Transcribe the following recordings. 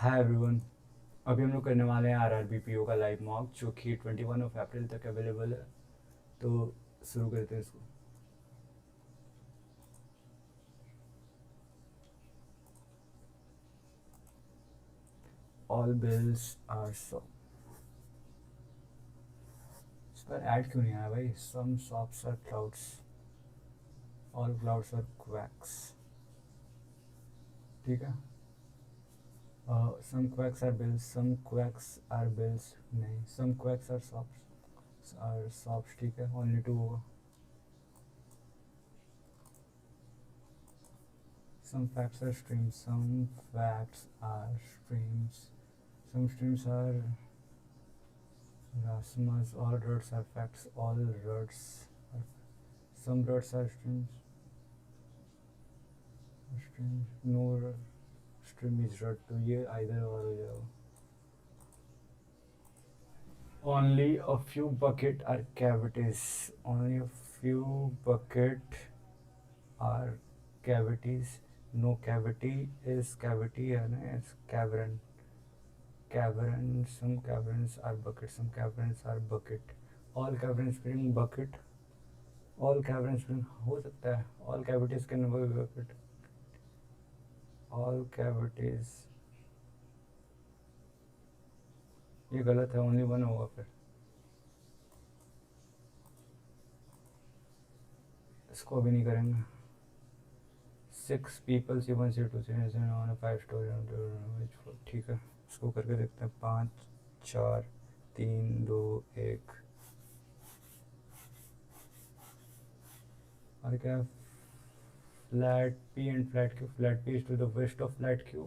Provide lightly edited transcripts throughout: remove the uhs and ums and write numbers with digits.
Hi everyone. अभी हम लोग करने वाले हैं आरआरबीपीओ का लाइव मॉक जो कि 21 तक अवेलेबल है। तो शुरू करते हैं इसको। ऑल बिल्स आर सो, इस पर ऐड क्यों नहीं आया भाई? Some shops are clouds, all clouds are quacks. ठीक है। Some quacks are bills, some quacks are bills नहीं, सम क्वैक्स आर शॉप्स। ठीक है, ओनली टू होगा। Some facts are streams, some facts are streams, some streams are rasmas, all roads are facts, all roads are, some roads are streams, no stream is road, तो ये either और हो जाएगा। Only a few bucket are cavities, only a few bucket are cavities, no cavity is cavity and it's cavern. Caverns, some caverns are bucket, some caverns are bucket. All caverns being bucket, all caverns being हो सकता है, all cavities can never be bucket. All cavities, ये गलत है, only one होगा फिर। इसको अभी नहीं करेंगे। 6 people C1 C2 C3 on a 5 story which ठीक है, इसको करके देखते हैं। 5 4 3 2 1। और क्या? Flat P and flat Q. Flat P is to the west of flat Q.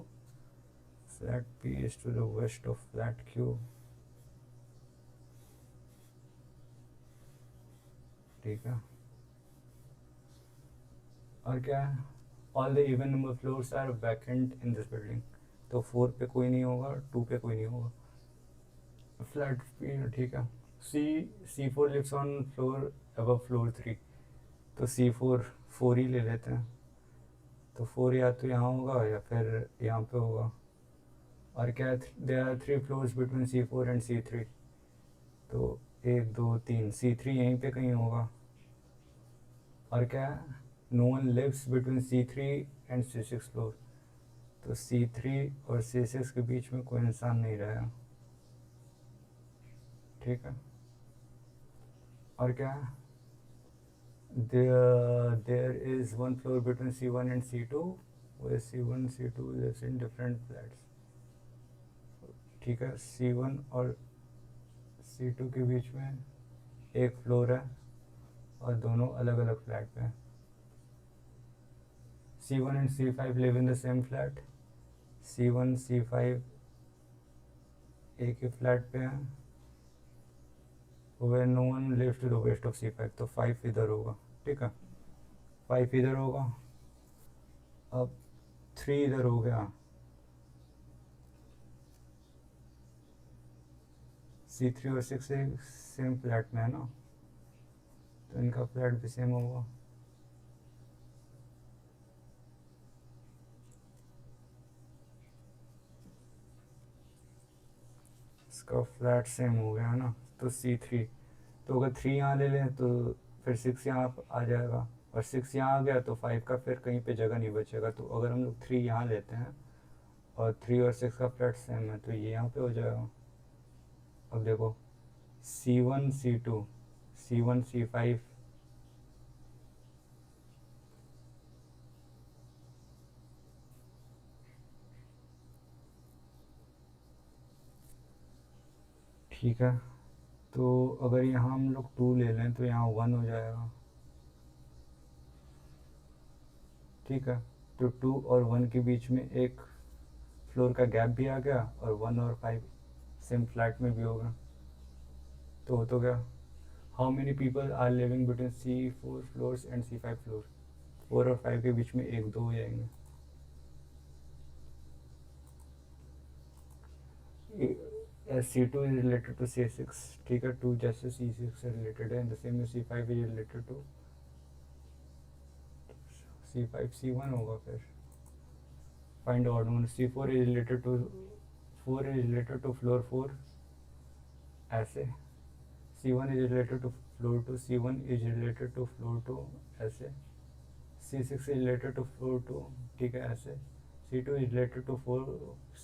Flat P is to the west of flat Q. ठीक है। और क्या है? All the even number floors are vacant in this building. तो 4 पे कोई नहीं होगा, 2 पे कोई नहीं होगा। फ्लैट P ठीक है। C4 lives on floor above floor 3। तो C4 4 ही ले लेते हैं। तो 4 या तो यहाँ होगा या फिर यहाँ पे होगा। और क्या है? There are 3 floors between C4 and C3। तो 1 2 3, C3 यहीं पे कहीं होगा। और क्या है? No one lives between C3 and C6 floor. तो C3 और C6 के बीच में कोई इंसान नहीं रहेगा। ठीक है। और क्या है? There is one floor between C1 and C2 where C1 C2 lives in different flats। ठीक है। C1 और C2 के बीच में एक फ्लोर है और दोनों अलग अलग फ्लैट पे हैं। C1 and C5 live in the same flat। C1 C5 एक ही फ्लैट पे हैं। where no one lives to the west of C5। तो 5 इधर होगा। ठीक है, 5 इधर होगा। अब 3 इधर हो गया। C3 और 6 सेम फ्लैट में है ना, तो इनका फ्लैट भी सेम होगा। इसका फ्लैट सेम हो गया है ना, तो C3। तो अगर 3 यहाँ ले लें तो फिर 6 यहाँ आ जाएगा, और 6 यहाँ आ गया तो 5 का फिर कहीं पे जगह नहीं बचेगा। तो अगर हम लोग 3 यहाँ लेते हैं और 3 और 6 का फ्लैट सेम है तो ये यहाँ पे हो जाएगा। अब देखो C1 C2 C1 C5 ठीक है। तो अगर यहाँ हम लोग 2 ले लें तो यहाँ 1 हो जाएगा। ठीक है। तो 2 और 1 के बीच में एक फ्लोर का गैप भी आ गया और 1 और 5 सेम फ्लैट में भी होगा। तो हो तो गया। How many people are living between C4 floors and C5 floor. 4 और 5 के बीच में 1 2 हो जाएंगे। C2 is related to C6। ठीक है, 2 जैसे C6 से रिलेटेड है, in the same C5 is related to C5 C1 होगा। फिर find odd one. C4 is related to 4 is related to floor 4 ऐसे, C1 is related to floor 2, C1 is related to floor 2 ऐसे, C6 is related to floor 2, ठीक है ऐसे, C2 is related to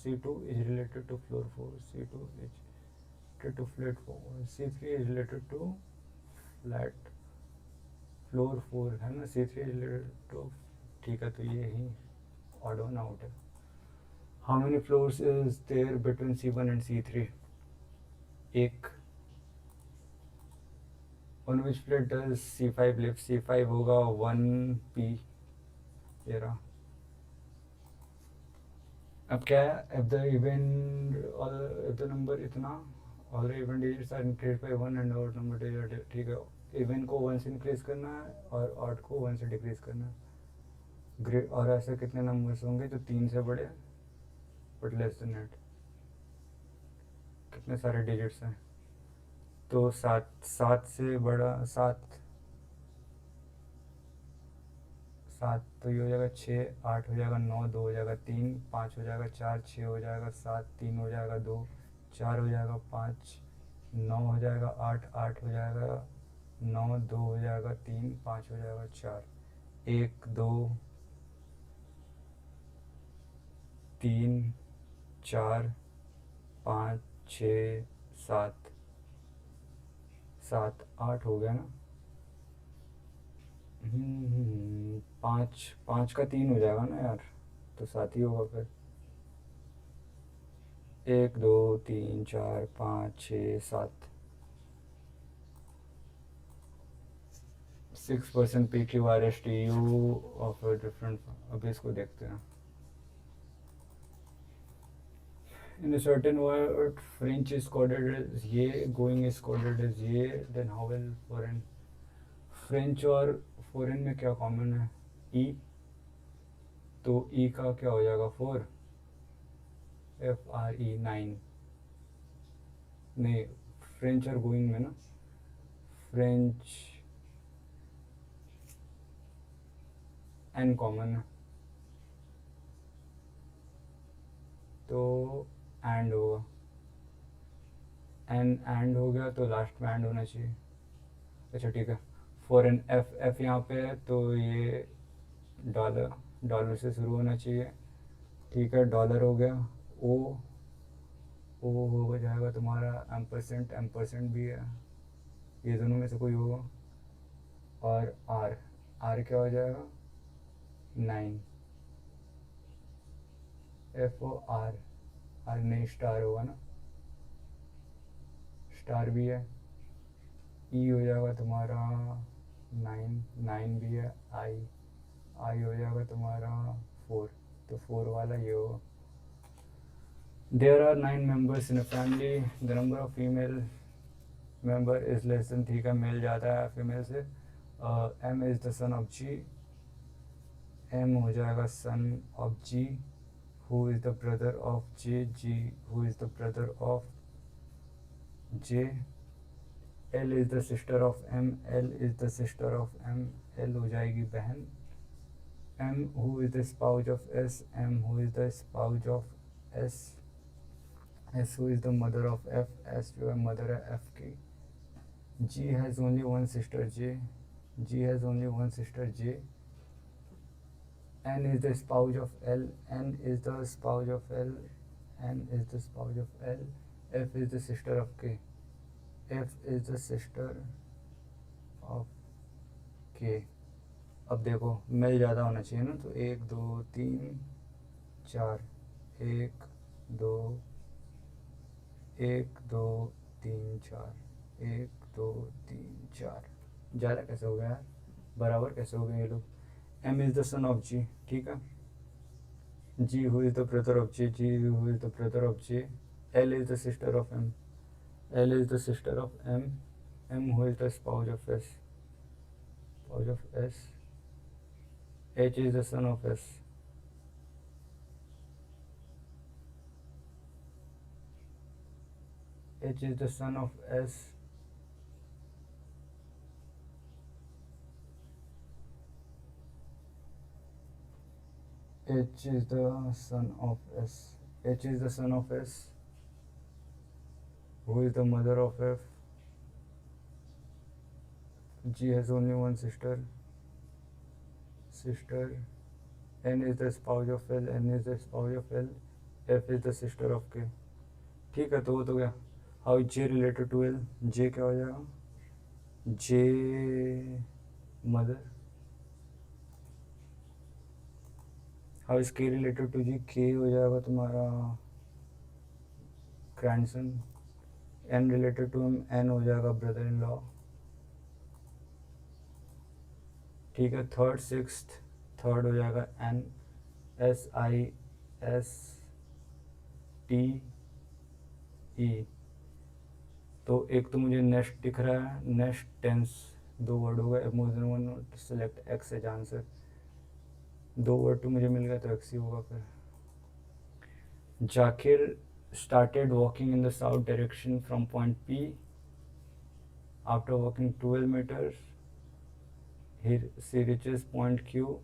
C2 is related to floor 4, C2 is related to flat 4, C3 is related to flat floor 4 है ना, C3 is related to, ठीक है, तो ये ही odd one out है. How many floors is there between C1 and C3? एक. On which plate does C5 live? C5 होगा 1P. ये रहा. अब क्या है, if the number इतना, all the even digits are increased by 1 and odd number digits, ठीक है, even को 1 से इंक्रीज करना है और odd को 1 से डिक्रीज करना है. ग्रेट. और ऐसे कितने नंबर्स होंगे जो 3 से बड़े बट लेस देन इट? कितने सारे डिजिट्स हैं? तो 7 से बड़ा 7 तो ये हो जाएगा 6, 8 हो जाएगा 9, 2 हो जाएगा 3, 5 हो जाएगा 4, 6 हो जाएगा 7, 3 हो जाएगा 2, 4 हो जाएगा 5, 9 हो जाएगा 8, 8 हो जाएगा 9, 2 हो जाएगा 3, 5 हो जाएगा 4, 1 2 3 4 5 6 7 7 8 हो गया ना. 5 का 3 हो जाएगा ना यार, तो 7 ही होगा फिर. 1 2 3 4 5 6 7. 6% PQRSTU ऑफ अ डिफरेंट. अभी इसको देखते हैं. In a certain word, French is coded as ये, going is coded as ये, then how will foreign? French और foreign में क्या कॉमन है? E. तो E का क्या हो जाएगा? 4. FRE 9. नहीं, फ्रेंच और गोइंग में ना, फ्रेंच N कॉमन है, तो एंड होगा. एंड हो गया तो लास्ट में एंड होना चाहिए. अच्छा ठीक है. फॉरेन एफ यहाँ पे है तो ये डॉलर से शुरू होना चाहिए. ठीक है, डॉलर हो गया. ओ हो जाएगा तुम्हारा एम% भी है, ये दोनों में से कोई होगा. और आर क्या हो जाएगा? 9. FOR नहीं, स्टार होगा ना, स्टार भी है. ई हो जाएगा तुम्हारा 9 भी है. आई हो जाएगा तुम्हारा 4, तो 4 वाला ये होगा. There are 9 members in a family. The number of female member is less than 3 का मेल ज़्यादा है फीमेल से. M is the son of G. M हो जाएगा son of G. Who is the brother of J? G. Who is the brother of J? L is the sister of M. L is the sister of M. L हो जाएगी बहन. M. Who is the spouse of S? M. Who is the spouse of S? S. Who is the mother of F? S जो है mother है F की. G has only one sister J. G has only one sister J. N is the spouse of L. N is the spouse of L. N is the spouse of L. F is the sister of K. F is the sister of K. अब देखो mail ज़्यादा होना चाहिए ना, तो 1 2 3 4. 1 2 1 2 3 4. 1 2 3 4. ज़्यादा कैसे हो गया? बराबर कैसे हो गए ये लोग? M is the son of G. ठीक है. G who is the brother of J. G who is the brother of J. L is the sister of M. L is the sister of M. M who is the spouse of S. Spouse of S. H is the son of S. H is the son of S. H is the son of S. H is the son of S. Who is the mother of F? G has only one sister. N is the spouse of L. N is the spouse of L. F is the sister of K. ठीक है, तो वो तो क्या, how is J related to L? J क्या हो जाएगा? J mother. How is K related to G? K हो जाएगा तुम्हारा grandson. N related to M? N हो जाएगा ब्रदर इन लॉ. ठीक है, थर्ड सिक्स्थ, थर्ड हो जाएगा N. SISTE. तो एक तो मुझे नेक्स्ट दिख रहा है, नेक्स्ट टेंस, दो वर्ड हो गए. More than one select X as answer. दो वर्ड तो मुझे मिल गया, तो एक्स ही होगा फिर. Zakir started walking in the south direction from point P. After walking 12 meters, she reaches point Q.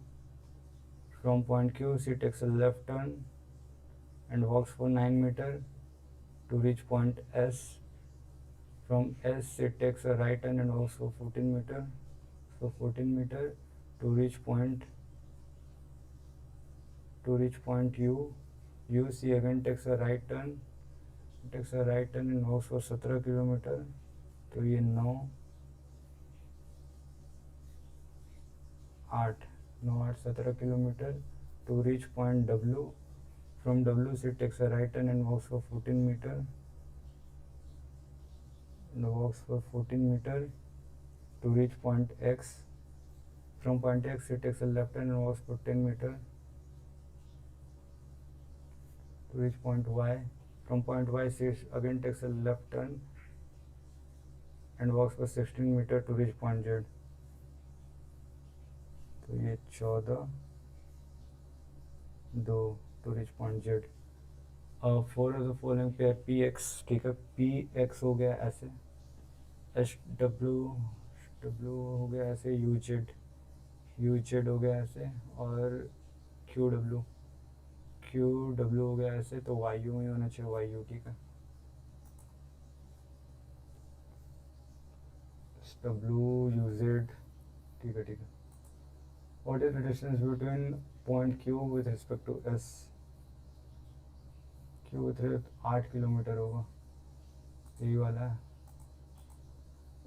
From point Q, she takes a left turn and walks for 9 meters to reach point S. From S, she takes a right turn and walks for 14 meters. So 14 meters to reach point U. She again takes a right turn and walks for 17 kilometre. तो ये 9 8 17 kilometre to reach point W. From W, she takes a right turn and walks for 14 meters. To reach point X. From point X, she takes a left turn and walks for 10 meters. To reach point Y. From point Y, she again takes a left turn and walks for 16 meters to reach point Z. तो ये 14 2 to reach point Z. Four of the following pair PX. ठीक है, PX हो गया ऐसे, SW हो गया ऐसे, UZ हो गया ऐसे, और QW हो गया ऐसे. तो YU ही होना चाहिए, YU. ठीक है, WUZ. ठीक है. What is the distance between point Q with respect to S? Q with 8 kilometre होगा, यही वाला है.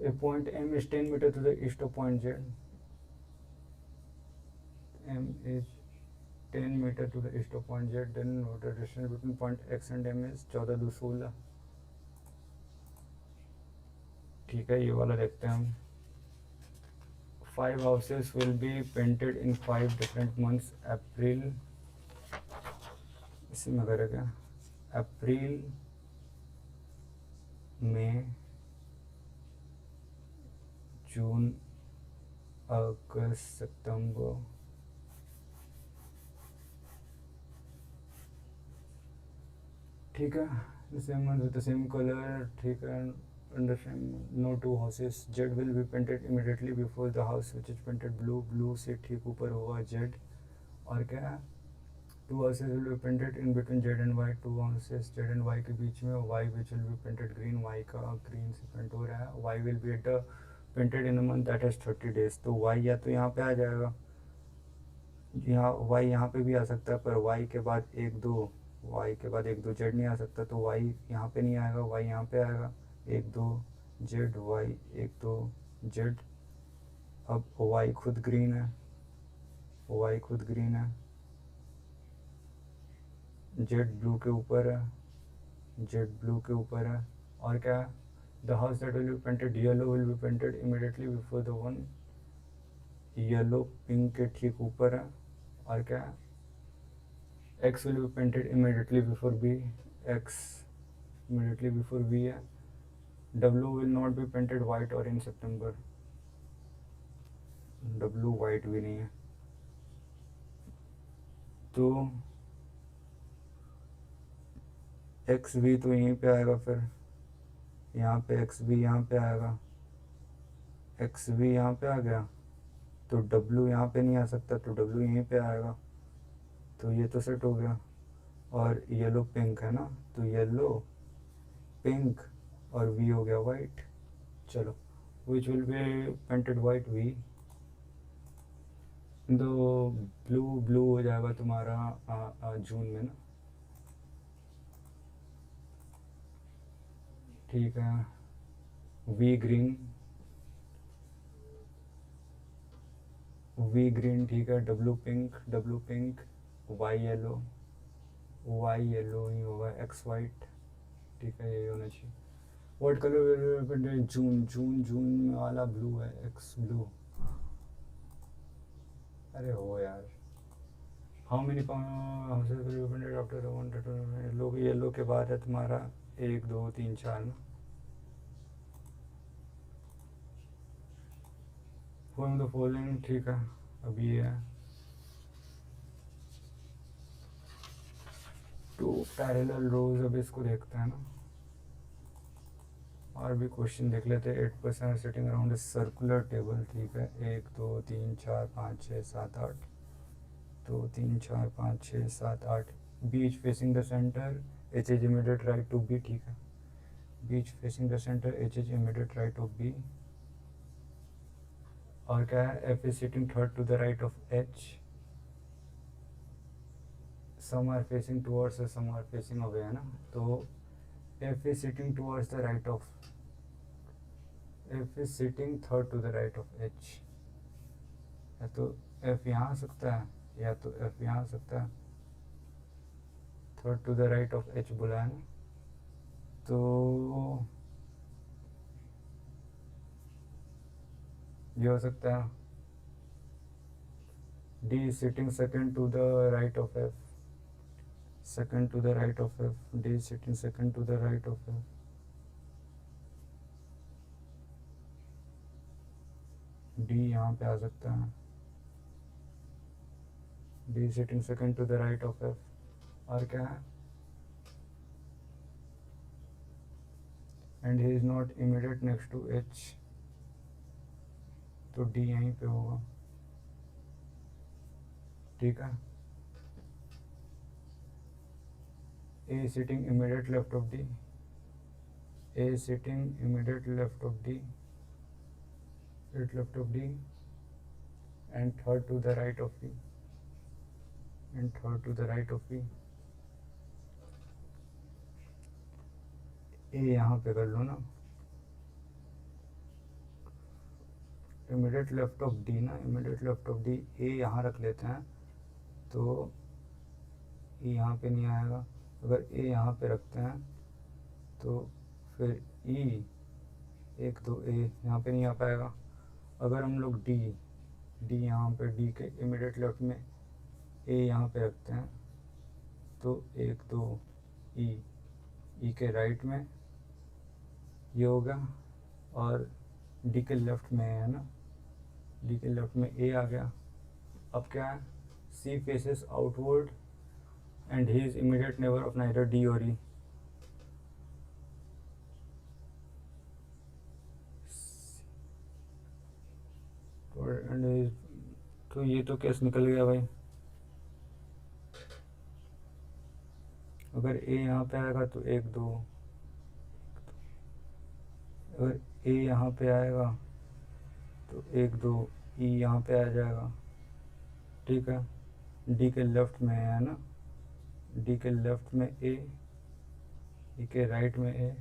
A point M is 10 meters to the east of point Z. M is 10 meters to the east of point Z. Then the distance between point X and M is 14 2 16. ठीक है, ये वाला देखते हैं हम. 5 houses will be painted in 5 different months. अप्रैल, इसी में करेगा, अप्रैल, मई, जून, अगस्त, सितंबर. ठीक है, the same month with the same color. ठीक है, understand. No two houses. Z will be painted immediately before the house which is painted blue. Blue से ठीक ऊपर होगा Z. और क्या है, 2 houses will be painted in between Z and Y. 2 houses Z and Y के बीच में, Y which will be painted green. Y का green से पेंट हो रहा है. Y will be painted in a month that has 30 days. तो Y या तो यहाँ पे आ जाएगा, यहाँ Y यहाँ पे भी आ सकता है, पर Y के बाद 1 2 Z नहीं आ सकता. तो Y यहाँ पे नहीं आएगा, Y यहाँ पे आएगा. 1 2 Z, Y 1 2 Z. अब Y खुद ग्रीन है, Z ब्लू के ऊपर है. और क्या, the house that will be painted yellow will be painted immediately before the one. Yellow pink के ठीक ऊपर है. और क्या, X will be painted immediately before B. X immediately before B है. W will not be painted white or in September. W white भी नहीं है. तो एक्स भी तो यहीं पे आएगा, फिर यहाँ पे एक्स भी यहाँ पे आएगा, एक्स भी यहाँ पे आ गया. तो डब्लू यहाँ पे नहीं आ सकता, तो डब्लू यहीं पे आएगा. तो ये तो सेट हो गया. और येलो पिंक है ना, तो येलो पिंक और वी हो गया वाइट। चलो, which will be painted white V. तो ब्लू ब्लू हो जाएगा तुम्हारा जून में ना, ठीक है। वी ग्रीन, वी ग्रीन ठीक है। W pink, W pink. Y yellow, Y yellow ही होगा। एक्स वाइट, ठीक है, यही होना चाहिए। What colour? जून, जून जून वाला ब्लू है, एक्स ब्लू। अरे हो यार। How many houses after yellow? Yellow के बाद है तुम्हारा 1 2 3 4 ना। फॉर्म द फॉलोइंग, ठीक है। अभी ये है टू पैरेलल रोज। अब इसको देखते हैं ना, और भी क्वेश्चन देख लेते हैं। 8% sitting around a circular table, ठीक है। 1 2 3 4 5 6 7 8, 2 3 4 5 6 7 8। बीच facing the center, H is immediate right to B, ठीक है। बीच facing the center, H is immediate right of B. और क्या है? F is sitting third to the right of H. Some are facing towards, some are facing away, है ना। तो F is sitting towards the right of, F is sitting third to the right of H. या तो F यहाँ आ सकता है, या तो एफ यहाँ आ सकता है। Third to the right of H बोला है ना, तो ये हो सकता है। D is sitting second to the right of F, second to the right of F, D is sitting second to the right of F। D यहाँ पे आ सकता है, D is sitting second to the right of F। और क्या है? And he is not immediate next to H, तो D यहीं पे होगा, ठीक है। A is sitting immediate left of D, A is sitting immediate left of D, immediate left of D, and third to the right of B, and third to the right of B। ए यहाँ पे कर लो ना, immediate left of D ना, immediate left of D. ए यहाँ रख लेते हैं, तो ए यहाँ पे नहीं आएगा। अगर ए यहाँ पे रखते हैं तो फिर ई 1 2 ए यहाँ पे नहीं आ पाएगा। अगर हम लोग डी, डी यहाँ पे, डी के इमीडिएट लेफ्ट में ए यहाँ पे रखते हैं, तो 1 2 ई के राइट में ये होगा, और डी के लेफ्ट में है ना, डी के लेफ्ट में ए आ गया। अब क्या है? C faces outward and he is immediate neighbour of neither D और ई। तो ये तो केस निकल गया भाई। अगर ए यहाँ पे आएगा तो 1 2, अगर ए यहाँ पे आएगा तो 1 2, ई यहाँ पे आ जाएगा, ठीक है। डी के लेफ्ट में है ना, डी के लेफ्ट में ए, ई के राइट में ए।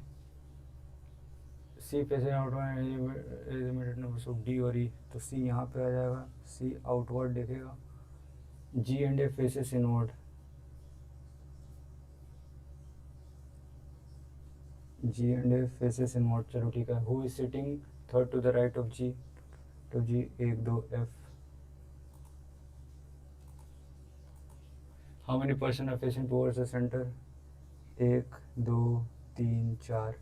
सी फेसिंग आउटवर्ड, सो डी और ई, तो सी यहाँ पे आ जाएगा, सी आउटवर्ड देखेगा। G and A faces inward, G and A faces inward. चलो ठीक है। Who is sitting third to the right of G, तो G 1 2 F. How many person are facing towards the centre? 1 2 3 4।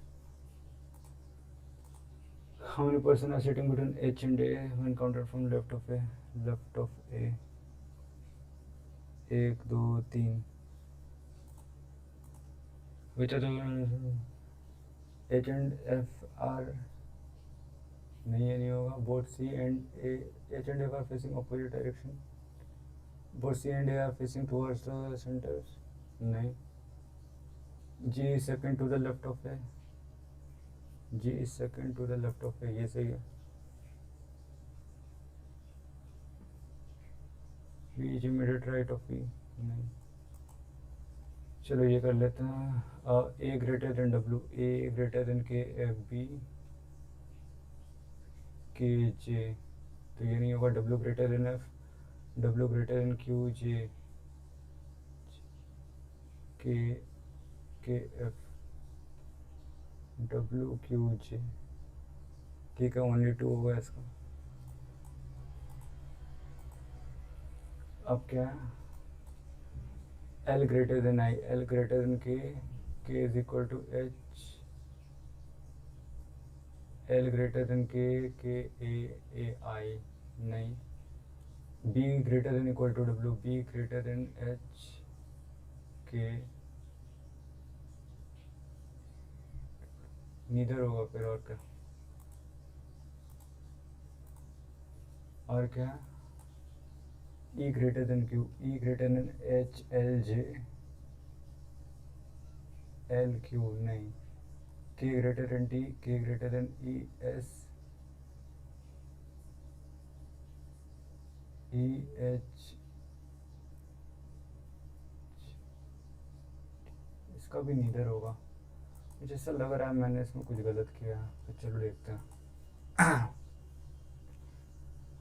How many person are sitting between H and A when counted from left of A, left of A? 1 2 3। Which are H and F are, नहीं ये नहीं होगा। Both C and A, H and F are facing opposite direction. Both C and A are facing towards the centres, नहीं। G second to the left of A, G is second to the left of A, ये सही है। B is immediate right of B, नहीं। चलो ये कर लेते हैं। A greater than W, A greater than K F B K J, तो ये नहीं होगा। W greater than F, W greater than Q J K F W Q जे, ठीक है। ओनली टू होगा इसका। अब क्या है, L greater than I, L greater than K is equal to H, L greater than K A I, नहीं। B greater than equal to W, B greater than H K, neither होगा फिर। और क्या E greater than Q, E greater than H L J L Q, नहीं। K greater than T, K greater than E S E H, इसका भी neither होगा। मुझे ऐसा लग रहा है मैंने इसमें कुछ गलत किया, तो चलो देखते हैं।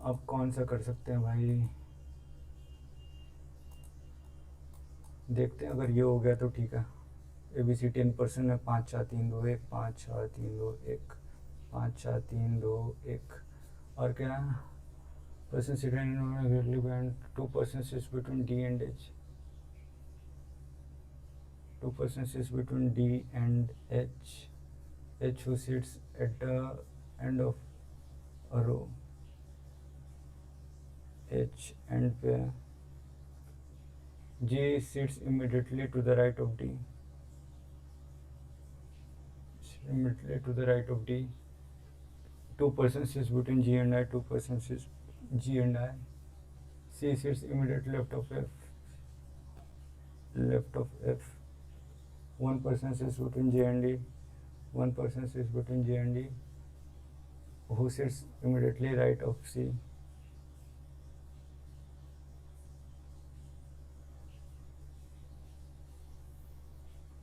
अब कौन सा कर सकते हैं भाई, देखते हैं। अगर ये हो गया तो ठीक है। ए बी सी 10% है, 5 4 3 2 1, 5 4 3 2 1, 5 4 3 2 1। और क्या, person sitting in a greatly band, 2% sits between D and H, 2% sits between D and H, H who sits at the end of a row, H and pair, G sits immediately to the right of D, immediately to the right of D, 2% sits between G and I, 2% sits G and I, C sits immediately left of F, 1% sits between J and D, 1% sits between J and D, who sits immediately right of C,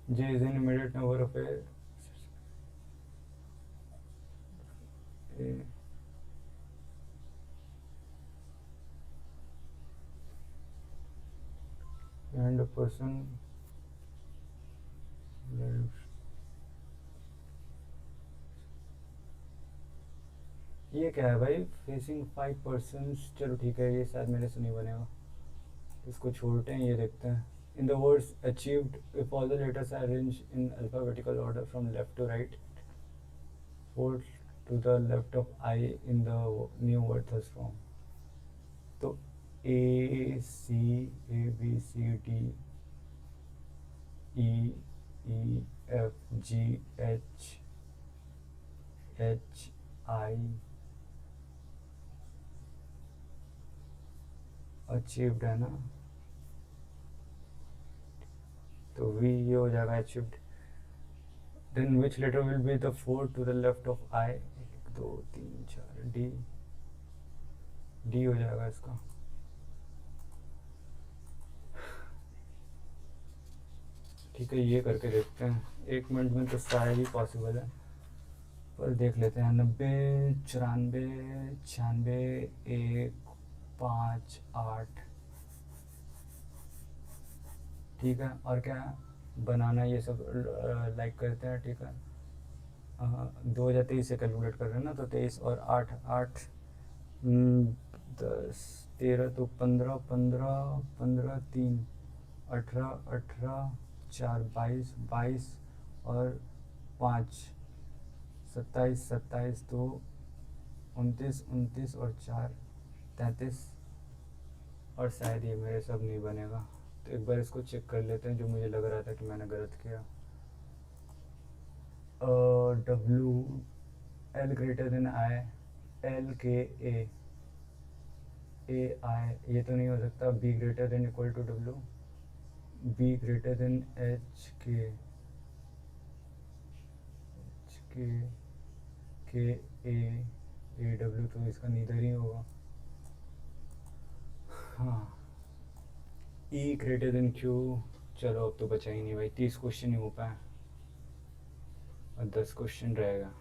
J is an immediate neighbor of A, and a person lives. ये क्या है भाई, facing 5%, चलो ठीक है, ये शायद मेरे से नहीं बनेगा, इसको छोड़ते हैं। ये देखते हैं। In the words achieved, if all the letters are arranged in alphabetical order from left to right, fourth to the left of I in the new word thus form. तो A C, A B C D E E F G H H I achieved है ना, तो V ये हो जाएगा achieved. Then which letter will be the fourth to the left of I, 1 2 3 4, D, D हो जाएगा इसका। ठीक है, ये करके देखते हैं। 1 मिनट में तो शायद ही पॉसिबल है, पर देख लेते हैं। 90 94 96 1 5 8, ठीक है। और क्या बनाना, ये सब लाइक करते हैं, ठीक है। 2023 से कैलकुलेट कर रहे हैं ना, तो 23 और 8 8 10 13, तो 15 15 15 3 18 18 4 22 22 और 5 27 27, तो 29 29 और 4 33, और शायद ये मेरे सब नहीं बनेगा। तो एक बार इसको चेक कर लेते हैं, जो मुझे लग रहा था कि मैंने गलत किया। W, L greater than I, L के ए आई, ये तो नहीं हो सकता। B greater than equal to W, B greater than H के के ए डब्ल्यू तो इसका नीदर ही होगा। हाँ, ई ग्रेटर देन क्यू। चलो अब तो बचा ही नहीं भाई, 30 क्वेश्चन ही हो पाए और 10 क्वेश्चन रहेगा।